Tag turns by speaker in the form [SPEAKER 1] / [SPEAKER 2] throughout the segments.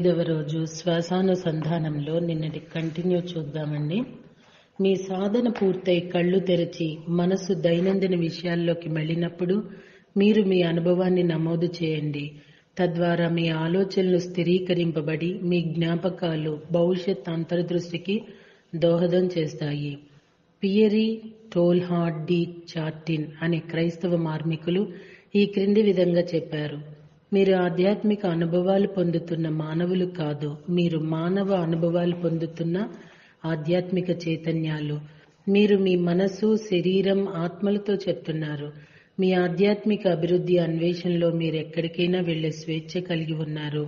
[SPEAKER 1] 15వ రోజు శ్వాసానుసంధానంలో నిన్నటి కంటిన్యూ చూద్దామండి. మీ సాధన పూర్తయి కళ్ళు తెరచి మనసు దైనందిన విషయాల్లోకి మళ్ళినప్పుడు మీరు మీ అనుభవాన్ని నమోదు చేయండి. తద్వారా మీ ఆలోచనలు స్థిరీకరింపబడి మీ జ్ఞాపకాలు భవిష్యత్ అంతర్దృష్టికి దోహదం చేస్తాయి. పియరీ టోల్హార్డ్ డి చార్టిన్ అనే క్రైస్తవ మార్మికులు ఈ క్రింది విధంగా చెప్పారు: మీరు ఆధ్యాత్మిక అనుభవాలు పొందుతున్న మానవులు కాదు, మీరు మానవ అనుభవాలు పొందుతున్న ఆధ్యాత్మిక చైతన్యాలు. మీరు మీ మనసు, శరీరం, ఆత్మలతో చెప్తున్నారు. మీ ఆధ్యాత్మిక అభివృద్ధి అన్వేషణలో మీరు ఎక్కడికైనా వెళ్లే స్వేచ్ఛ కలిగి ఉన్నారు.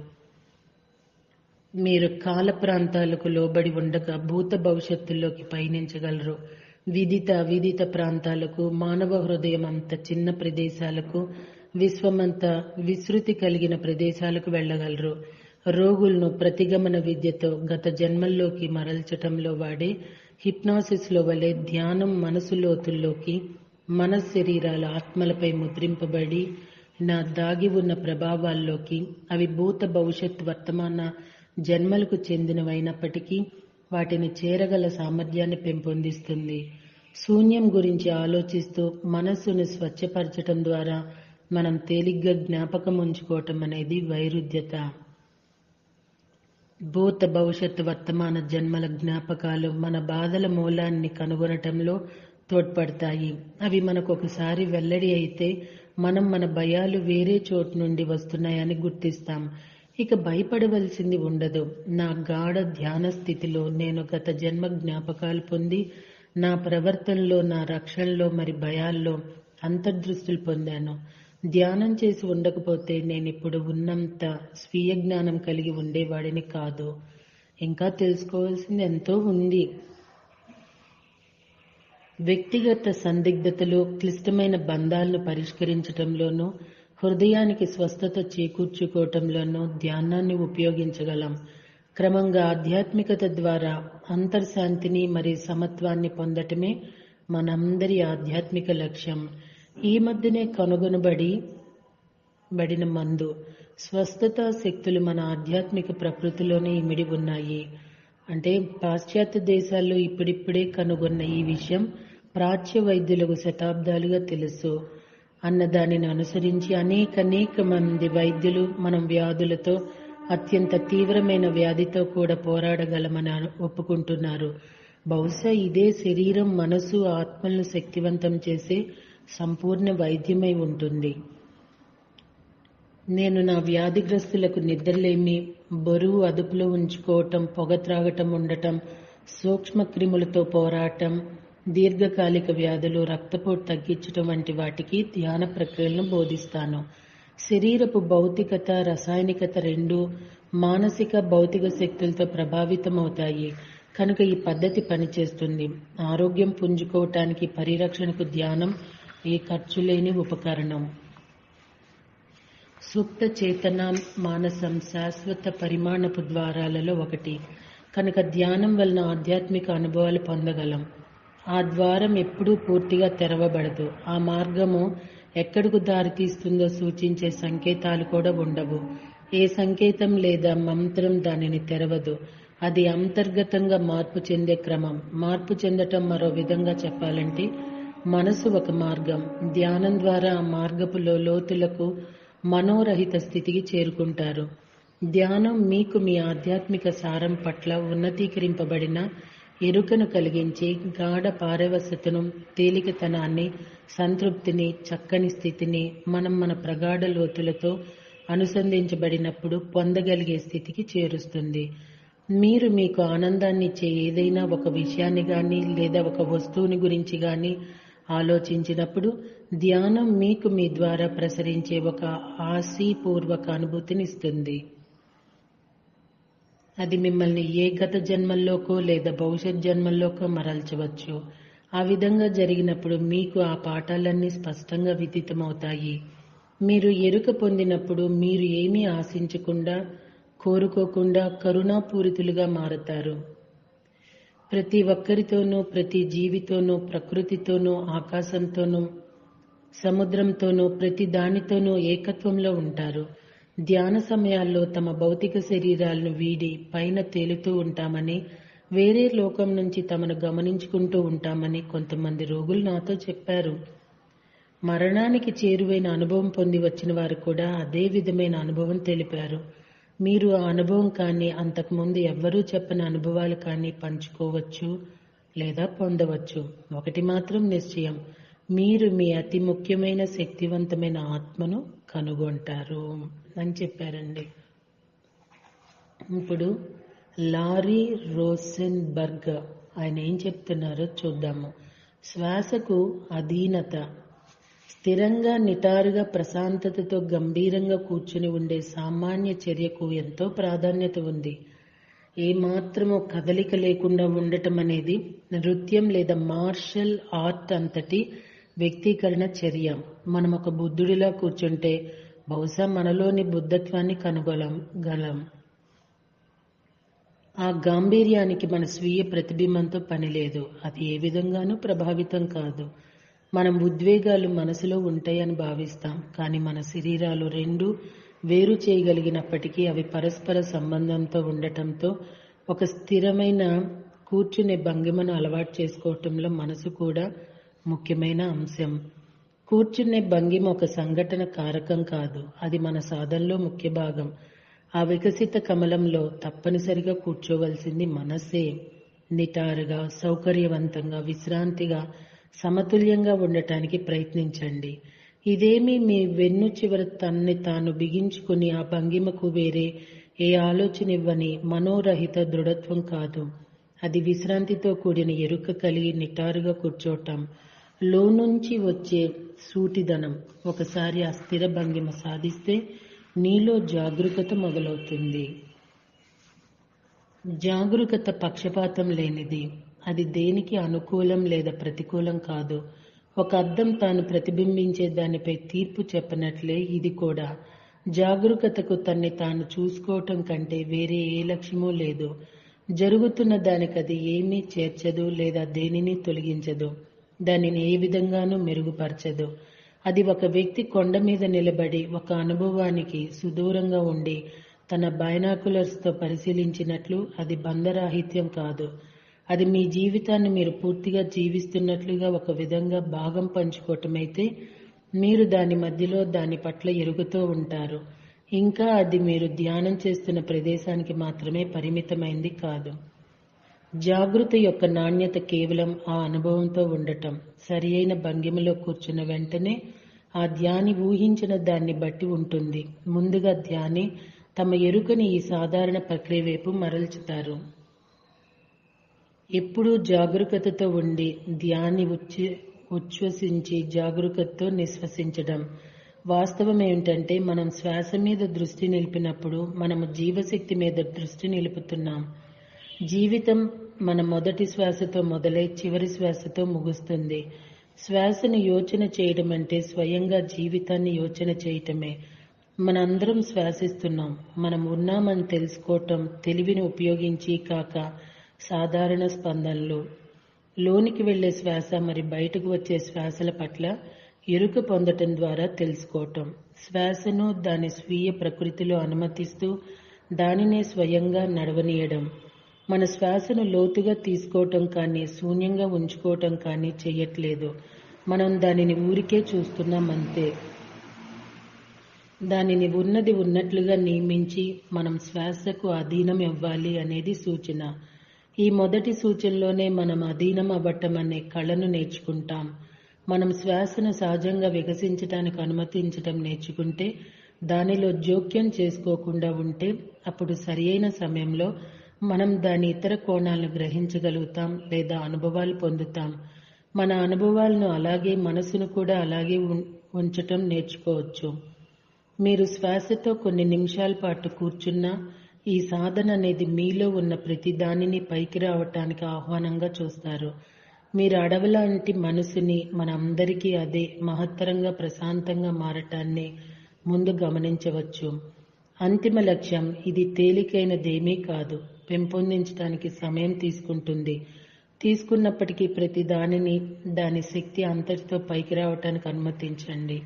[SPEAKER 1] మీరు కాల ప్రాంతాలకు లోబడి ఉండగా భూత భవిష్యత్తుల్లోకి పయనించగలరు. విదిత అవిదిత ప్రాంతాలకు, మానవ హృదయం అంత చిన్న ప్రదేశాలకు, విశ్వమంతా విస్తృతి కలిగిన ప్రదేశాలకు వెళ్ళగలరు. రోగులను ప్రతిగమన విద్యతో గత జన్మల్లోకి మరల్చటంలో వాడే హిప్నాసిస్ లో వలె ధ్యానం మనసు లోతుల్లోకి, మన శరీరాల ఆత్మలపై ముద్రింపబడి నా దాగి ఉన్న ప్రభావాల్లోకి, అవి భూత భవిష్యత్ వర్తమాన జన్మలకు చెందినవైనప్పటికీ వాటిని చేరగల సామర్థ్యాన్ని పెంపొందిస్తుంది. శూన్యం గురించి ఆలోచిస్తూ మనస్సును స్వచ్ఛపరచటం ద్వారా మనం తేలిగ్గా జ్ఞాపకం ఉంచుకోవటం అనేది వైరుధ్యత. భూత భవిష్యత్ వర్తమాన జన్మల జ్ఞాపకాలు మన బాధల మూలాన్ని కనుగొనటంలో తోడ్పడతాయి. అవి మనకు ఒకసారి వెల్లడి అయితే మనం మన భయాలు వేరే చోటు నుండి వస్తున్నాయని గుర్తిస్తాం. ఇక భయపడవలసింది ఉండదు. నా గాఢ ధ్యాన స్థితిలో నేను గత జన్మ జ్ఞాపకాలు పొంది నా ప్రవర్తనలో, నా రక్షణలో, మరి భయాల్లో అంతర్దృష్టులు పొందాను. ధ్యానం చేసి ఉండకపోతే నేనిప్పుడు ఉన్నంత స్వీయ జ్ఞానం కలిగి ఉండేవాడిని కాదు. ఇంకా తెలుసుకోవాల్సింది ఎంతో ఉంది. వ్యక్తిగత సందిగ్ధతలు, క్లిష్టమైన బంధాలను పరిష్కరించటంలోనూ, హృదయానికి స్వస్థత చేకూర్చుకోవటంలోనూ ధ్యానాన్ని ఉపయోగించగలం. క్రమంగా ఆధ్యాత్మికత ద్వారా అంతర్శాంతిని మరియు సమత్వాన్ని పొందటమే మనందరి ఆధ్యాత్మిక లక్ష్యం. ఈ మధ్యనే కనుగొనబడిన మందు, స్వస్థతా శక్తులు మన ఆధ్యాత్మిక ప్రకృతిలోనే ఇమిడి ఉన్నాయి. అంటే పాశ్చాత్య దేశాల్లో ఇప్పుడిప్పుడే కనుగొన్న ఈ విషయం ప్రాచ్య వైద్యులకు శతాబ్దాలుగా తెలుసు అన్న దానిని అనుసరించి అనేక మంది వైద్యులు మనం వ్యాధులతో, అత్యంత తీవ్రమైన వ్యాధితో కూడా పోరాడగలమని ఒప్పుకుంటున్నారు. బహుశా ఇదే శరీరం, మనసు, ఆత్మలను శక్తివంతం చేసే సంపూర్ణ వైద్యమై ఉంటుంది. నేను నా వ్యాధిగ్రస్తులకు నిద్రలేమి, బరువు అదుపులో ఉంచుకోవటం, పొగ త్రాగటం ఉండటం, సూక్ష్మ క్రిములతో పోరాటం, దీర్ఘకాలిక వ్యాధులు, రక్తపోటు తగ్గించటం వంటి వాటికి ధ్యాన ప్రక్రియలను బోధిస్తాను. శరీరపు భౌతికత, రసాయనికత రెండూ మానసిక, భౌతిక శక్తులతో ప్రభావితమవుతాయి. కనుక ఈ పద్ధతి పనిచేస్తుంది. ఆరోగ్యం పుంజుకోవటానికి, పరిరక్షణకు ధ్యానం ఏ ఖర్చు లేని ఉపకరణం. సుప్త చేతన మానసం శాశ్వత పరిమాణపు ద్వారాలలో ఒకటి. కనుక ధ్యానం వలన ఆధ్యాత్మిక అనుభవాలు పొందగలం. ఆ ద్వారం ఎప్పుడూ పూర్తిగా తెరవబడదు. ఆ మార్గము ఎక్కడకు దారితీస్తుందో సూచించే సంకేతాలు కూడా ఉండవు. ఏ సంకేతం లేదా మంత్రం దానిని తెరవదు. అది అంతర్గతంగా మార్పు చెందే క్రమం. మార్పు చెందటం మరో విధంగా చెప్పాలంటే, మనసు ఒక మార్గం. ధ్యానం ద్వారా ఆ మార్గపు లోతులకు, మనోరహిత స్థితికి చేరుకుంటారు. ధ్యానం మీకు మీ ఆధ్యాత్మిక సారం పట్ల ఉన్నతీకరింపబడిన ఎరుకను కలిగించి గాఢ పారవశ్యతను, తేలికతనాన్ని, సంతృప్తిని, చక్కని స్థితిని మనం మన ప్రగాఢ లోతులతో అనుసంధించబడినప్పుడు పొందగలిగే స్థితికి చేరుస్తుంది. మీరు మీకు ఆనందాన్ని ఇచ్చే ఏదైనా ఒక విషయాన్ని గాని లేదా ఒక వస్తువుని గురించి గాని ఆలోచించినప్పుడు ధ్యానం మీకు మీ ద్వారా ప్రసరించే ఒక ఆశీపూర్వక అనుభూతిని ఇస్తుంది. అది మిమ్మల్ని ఏ గత జన్మల్లోకో లేదా భవిష్యత్ జన్మల్లోకో మరల్చవచ్చు. ఆ విధంగా జరిగినప్పుడు మీకు ఆ పాఠాలన్నీ స్పష్టంగా విదితమవుతాయి. మీరు ఎరుక పొందినప్పుడు మీరు ఏమీ ఆశించకుండా, కోరుకోకుండా కరుణాపూరితులుగా మారతారు. ప్రతి ఒక్కరితోనూ, ప్రతి జీవితోనూ, ప్రకృతితోనూ, ఆకాశంతోనూ, సముద్రంతోనూ, ప్రతి దానితోనూ ఏకత్వంలో ఉంటారు. ధ్యాన సమయాల్లో తమ భౌతిక శరీరాలను వీడి పైన తేలుతూ ఉంటామని, వేరే లోకం నుంచి తమను గమనించుకుంటూ ఉంటామని కొంతమంది రోగులు నాతో చెప్పారు. మరణానికి చేరువైన అనుభవం పొంది వచ్చిన వారు కూడా అదే విధమైన అనుభవం తెలిపారు. మీరు ఆ అనుభవం కానీ అంతకుముందు ఎవ్వరూ చెప్పని అనుభవాలు కానీ పంచుకోవచ్చు లేదా పొందవచ్చు. ఒకటి మాత్రం నిశ్చయం, మీరు మీ అతి ముఖ్యమైన శక్తివంతమైన ఆత్మను కనుగొంటారు అని చెప్పారండి. ఇప్పుడు లారీ రోసెన్బర్గ్ ఆయన ఏం చెప్తున్నారో చూద్దాము. శ్వాసకు అధీనత. స్థిరంగా, నిటారుగా, ప్రశాంతతతో గంభీరంగా కూర్చుని ఉండే సామాన్య చర్యకు ఎంతో ప్రాధాన్యత ఉంది. ఏమాత్రమూ కదలిక లేకుండా ఉండటం అనేది నృత్యం లేదా మార్షల్ ఆర్ట్ అంతటి వ్యక్తీకరణ చర్య. మనం ఒక బుద్ధుడిలా కూర్చుంటే బహుశా మనలోని బుద్ధత్వాన్ని కనుగొనగలం. ఆ గాంభీర్యానికి మన స్వీయ ప్రతిబింబంతో పని లేదు. అది ఏ విధంగానూ ప్రభావితం కాదు. మనం ఉద్వేగాలు మనసులో ఉంటాయని భావిస్తాం, కానీ మన శరీరాలు రెండు వేరు చేయగలిగినప్పటికీ అవి పరస్పర సంబంధంతో ఉండటంతో ఒక స్థిరమైన కూర్చునే భంగిమను అలవాటు చేసుకోవటంలో మనసు కూడా ముఖ్యమైన అంశం. కూర్చునే భంగిమ ఒక సంఘటన కారకం కాదు, అది మన సాధనలో ముఖ్య భాగం. ఆ వికసిత కమలంలో తప్పనిసరిగా కూర్చోవలసింది మనసే. నిటారుగా, సౌకర్యవంతంగా, విశ్రాంతిగా, సమతుల్యంగా ఉండటానికి ప్రయత్నించండి. ఇదేమీ మీ వెన్ను చివర తన్ని తాను బిగించుకుని ఆ భంగిమకు వేరే ఏ ఆలోచన ఇవ్వని మనోరహిత దృఢత్వం కాదు. అది విశ్రాంతితో కూడిన ఎరుక కలిగి నిటారుగా కూర్చోటం, లోనుంచి వచ్చే సూటిదనం. ఒకసారి ఆ స్థిర భంగిమ సాధిస్తే నీలో జాగరూకత మొదలవుతుంది. జాగరూకత పక్షపాతం లేనిది. అది దేనికి అనుకూలం లేదా ప్రతికూలం కాదు. ఒక అద్దం తాను ప్రతిబింబించే దానిపై తీర్పు చెప్పనట్లే ఇది కూడా. జాగరూకతకు తన్ని తాను చూసుకోవటం కంటే వేరే ఏ లక్ష్యమూ లేదు. జరుగుతున్న దానికి అది ఏమీ చేర్చదు లేదా దేనిని తొలగించదు. దానిని ఏ విధంగానూ మెరుగుపరచదు. అది ఒక వ్యక్తి కొండ మీద నిలబడి ఒక అనుభవానికి సుదూరంగా ఉండి తన బైనాకులర్స్తో పరిశీలించినట్లు అది బంధరాహిత్యం కాదు. అది మీ జీవితాన్ని మీరు పూర్తిగా జీవిస్తున్నట్లుగా ఒక విధంగా భాగం పంచుకోవటమైతే మీరు దాని మధ్యలో దాని పట్ల ఎరుగుతూ ఉంటారు. ఇంకా అది మీరు ధ్యానం చేస్తున్న ప్రదేశానికి మాత్రమే పరిమితమైంది కాదు. జాగృతి యొక్క నాణ్యత కేవలం ఆ అనుభవంతో ఉండటం. సరి అయిన భంగిమలో కూర్చున్న వెంటనే ఆ ధ్యాని ఊహించిన దాన్ని బట్టి ఉంటుంది. ముందుగా ధ్యాని తమ ఎరుకని ఈ సాధారణ ప్రక్రియ వైపు మరల్చుతారు. ఎప్పుడూ జాగరూకతతో ఉండి ధ్యాని ఉచ్ఛ్వసించి జాగరూకతతో నిశ్వసించడం. వాస్తవం ఏమిటంటే మనం శ్వాస మీద దృష్టి నిలిపినప్పుడు మనము జీవశక్తి మీద దృష్టి నిలుపుతున్నాం. జీవితం మన మొదటి శ్వాసతో మొదలై చివరి శ్వాసతో ముగుస్తుంది. శ్వాసను యోచన చేయడం అంటే స్వయంగా జీవితాన్ని యోచన చేయటమే. మనందరం శ్వాసిస్తున్నాం. మనం ఉన్నామని తెలుసుకోవటం తెలివిని ఉపయోగించి కాక సాధారణ స్పందనలు. లోనికి వెళ్లే శ్వాస మరి బయటకు వచ్చే శ్వాసల పట్ల ఎరుక పొందటం ద్వారా తెలుసుకోవటం. శ్వాసను దాని స్వీయ ప్రకృతిలో అనుమతిస్తూ దానినే స్వయంగా నడవనీయడం. మన శ్వాసను లోతుగా తీసుకోవటం కానీ శూన్యంగా ఉంచుకోవటం కానీ చేయట్లేదు. మనం దానిని ఊరికే చూస్తున్నాం అంతే. దానిని ఉన్నది ఉన్నట్లుగా నియమించి మనం శ్వాసకు అధీనం ఇవ్వాలి అనేది సూచన. ఈ మొదటి సూచనలోనే మనం అధీనం అవ్వటం అనే కళను నేర్చుకుంటాం. మనం శ్వాసను సహజంగా వికసించడానికి అనుమతించటం నేర్చుకుంటే, దానిలో జోక్యం చేసుకోకుండా ఉంటే అప్పుడు సరియైన సమయంలో మనం దాని ఇతర కోణాలను గ్రహించగలుగుతాం లేదా అనుభవాలు పొందుతాం. మన అనుభవాలను అలాగే మనసును కూడా అలాగే ఉంచటం నేర్చుకోవచ్చు. మీరు శ్వాసతో కొన్ని నిమిషాల పాటు కూర్చున్నా ఈ సాధన అనేది మీలో ఉన్న ప్రతి దానిని పైకి రావటానికి ఆహ్వానంగా చూస్తారు. మీరు అడవులాంటి మనసుని మనందరికీ అదే మహత్తరంగా ప్రశాంతంగా మారటాన్ని ముందు గమనించవచ్చు. అంతిమ లక్ష్యం ఇది తేలికైనదేమీ కాదు. పెంపొందించడానికి సమయం తీసుకున్నప్పటికీ ప్రతి దానిని దాని శక్తి అంతటితో పైకి రావటానికి అనుమతించండి.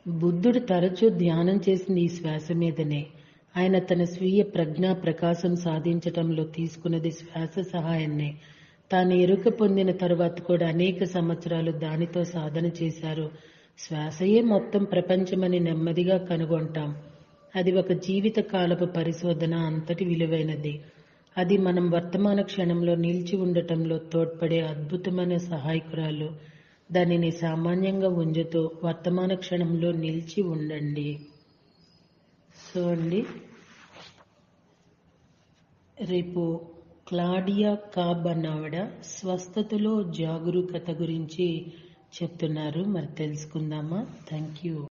[SPEAKER 1] బుద్ధుడు తరచూ ధ్యానం చేసింది ఈ శ్వాస మీదనే. ఆయన తన స్వీయ ప్రజ్ఞా ప్రకాశం సాధించటంలో తీసుకున్నది శ్వాస సహాయాన్నే. తాను ఎరుక పొందిన తరువాత కూడా అనేక సంవత్సరాలు దానితో సాధన చేశారు. శ్వాసయే మొత్తం ప్రపంచమని నెమ్మదిగా కనుగొంటాం. అది ఒక జీవిత కాలపు పరిశోధన, అంతటి విలువైనది. అది మనం వర్తమాన క్షణంలో నిలిచి ఉండటంలో తోడ్పడే అద్భుతమైన సహాయకురాలు. దానిని సామాన్యంగా ఉంచుతూ వర్తమాన క్షణంలో నిలిచి ఉండండి. సో అండి, రేపు క్లాడియా కాబ్ అన్నావిడ స్వస్థతలో జాగరూకత గురించి చెప్తున్నారు. మరి తెలుసుకుందామా? Thank you.